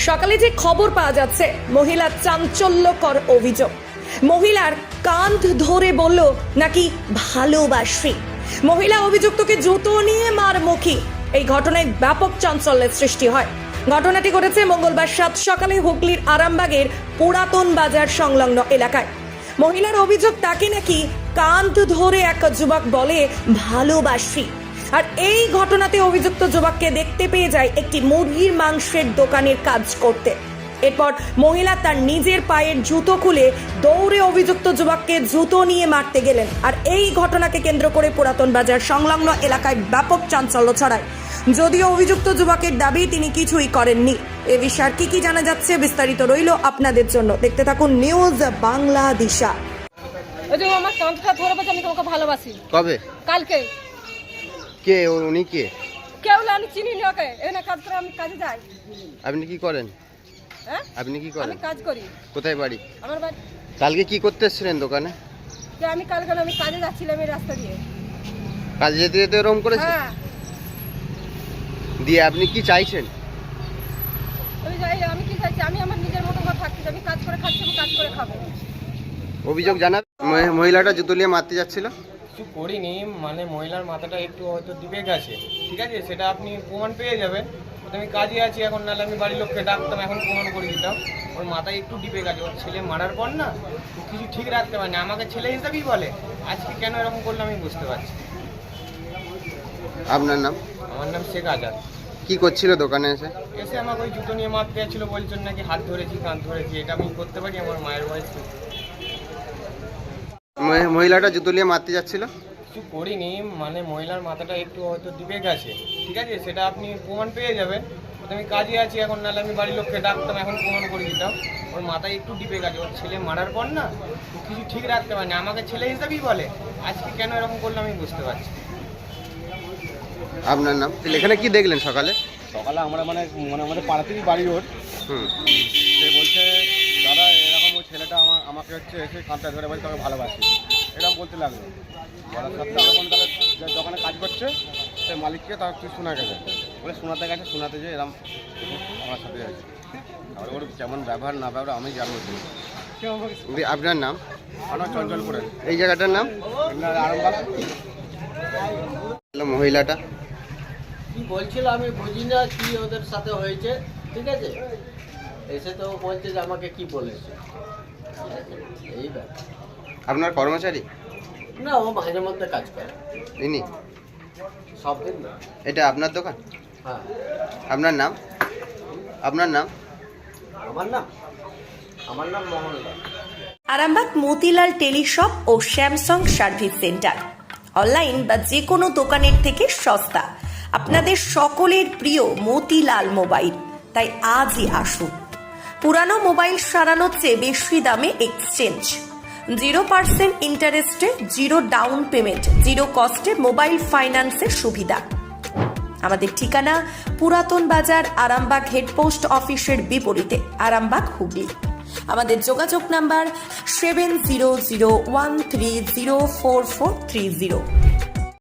সকালে যে খবর পাওয়া যাচ্ছে, মহিলার চাঞ্চল্যকর অভিযোগ। মহিলার কাঁধ ধরে বলল নাকি ভালোবাসি। মহিলা অভিযুক্তকে জুতো নিয়ে মারমুখী। এই ঘটনায় ব্যাপক চাঞ্চল্যের সৃষ্টি হয়। ঘটনাটি ঘটেছে মঙ্গলবার সাত সকালে হুগলির আরামবাগের পুরাতন বাজার সংলগ্ন এলাকায়। মহিলার অভিযোগ, তাকে নাকি কাঁধ ধরে এক যুবক বলে ভালোবাসি। আর এই ঘটনাতে অভিযুক্ত যুবককে দেখতে পেয়ে যায় একটি মুরগির মাংসের দোকানের কাজ করতে। এরপর মহিলা তার নিজের পায়ের জুতো খুলে দৌড়ে অভিযুক্ত যুবককে জুতো নিয়ে মারতে গেলেন। আর এই ঘটনাকে কেন্দ্র করে পুরাতন বাজার সংলগ্ন এলাকায় ব্যাপক চাঞ্চল্য ছড়ায়। যদিও অভিযুক্ত যুবকের দাবি তিনি কিছুই করেননি। এ বিষয়ে কি জানা যাচ্ছে বিস্তারিত রইল আপনাদের জন্য। দেখতে থাকুন নিউজ বাংলা দিশা। ওই যে আমার কাঁধটা ধরে বলছে আমি তোমাকে ভালোবাসি। কবে? কালকে। কে উনি? কে? কেউ না, আমি চিনি না ওকে। এখানে কাজ করে, আমি কাজে যাই। আপনি কি করেন? হ্যাঁ, আপনি কি করেন? আমি কাজ করি। কোথায় বাড়ি? আমার বাড়ি। কালকে কি করতে এসেছিলেন দোকানে? যে আমি কালকে আমি কাজে যাচ্ছিলাম এই রাস্তা দিয়ে। কাজে যেতে যেতে এরকম করেছে? হ্যাঁ। দিয়ে আপনি কি চাইছেন? আমি কি চাইছি, আমি আমার নিজের মতো করে থাকছি। আমি কাজ করে খাচ্ছি, আমি কাজ করে খাবো। অভিযোগ জানাব। মহিলাটা জুতো নিয়ে মারতে যাচ্ছিল। কিছু করিনি, মানে মহিলার মাথাটা একটু হয়তো দিবে গেছে, ঠিক আছে, সেটা আপনি প্রমাণ পেয়ে যাবেন। আমি কাজে আছি এখন, নাহলে আমি বাড়ির লোককে ডাকতাম, এখন প্রমাণ করে দিতাম। ওর মাথায় একটু ডিপে গেছে। ওর ছেলে মারার পর না ও কিছু ঠিক রাখতে পারে না, আমাকে ছেলে হিসাবেই বলে। আজকে কেন এরকম করলো আমি বুঝতে পারছি। আপনার নাম? আমার নাম শেখ আজাদ। কি করছিল দোকানে এসে? এসে আমাকে ওই জুতো নিয়ে মারতে যাচ্ছিল, বলছেন নাকি হাত ধরেছি, কান ধরেছি। এটা আমি করতে পারি? আমার মায়ের বয়স। মহিলাটা জুতো নিয়ে মারতে যাচ্ছিল। কিছু করিনি, মানে মহিলার মাথাটা একটু হয়তো দিবে গেছে, ঠিক আছে, সেটা আপনি প্রমাণ পেয়ে যাবেন। আমি কাজে আছি এখন, নাহলে আমি বাড়ির লোককে ডাকতাম, এখন প্রমাণ করে দিতাম। ওর মাথায় একটু ডিপে গেছে। ওর ছেলে মারার পর না ও কিছু ঠিক রাখতে পারে না, আমাকে ছেলে হিসাবেই বলে। আজকে কেন এরকম করলো আমি বুঝতে পারছি। আপনার নাম? এখানে কি দেখলেন সকালে? সকালে আমরা মানে আমাদের পাড়াতেই বাড়ি ওর। সে বলছে দাদা এরকম ওই ছেলেটা আমাকে হচ্ছে এসে কাঁধটা ধরে বলছে তোকে ভালোবাসি, এরকম বলতে লাগলো। বলার সাথে এখন তাহলে দোকানে কাজ করছে সে মালিককে তার তুই শোনা গেছে বলে শোনাতে যে এরকম আমার সাথে আছে। আর ওর কেমন ব্যবহার না ব্যবহার আমি জানবো। আপনার নাম? আমার চঞ্চল করে। এই জায়গাটার নাম? আরামবাগ। মহিলাটা কি বলছিল আমি বুঝি না কি ওদের সাথে হয়েছে, ঠিক আছে। এসে তো বলছে যে আমাকে কি বলেছে, এই ব্যাপার। আপনার কর্মচারী? না, ও মাঝে মধ্যে কাজ করে। ইনি? সব দিন না। এটা আপনার দোকান? হ্যাঁ। আপনার নাম? আপনার নাম? আমার নাম মোহনলাল। আরামবাগ মতিলাল টেলিশপ ও স্যামসাং সার্ভিস সেন্টার। অনলাইন বা যে কোনো দোকানের থেকে সস্তা। আপনাদের সকলের প্রিয় মতিলাল মোবাইল। তাই আজই আসুন। পুরানো মোবাইল সারানোর চেয়ে বেশি দামে এক্সচেঞ্জ। 0% ইন্টারেস্টে, 0 ডাউন পেমেন্ট, 0 কস্টে মোবাইল ফাইন্যান্সের সুবিধা। আমাদের ঠিকানা পুরাতন বাজার, আরামবাগ হেডপোস্ট অফিসের বিপরীতে, আরামবাগ, হুগলি। আমাদের যোগাযোগ নাম্বার 7001304430।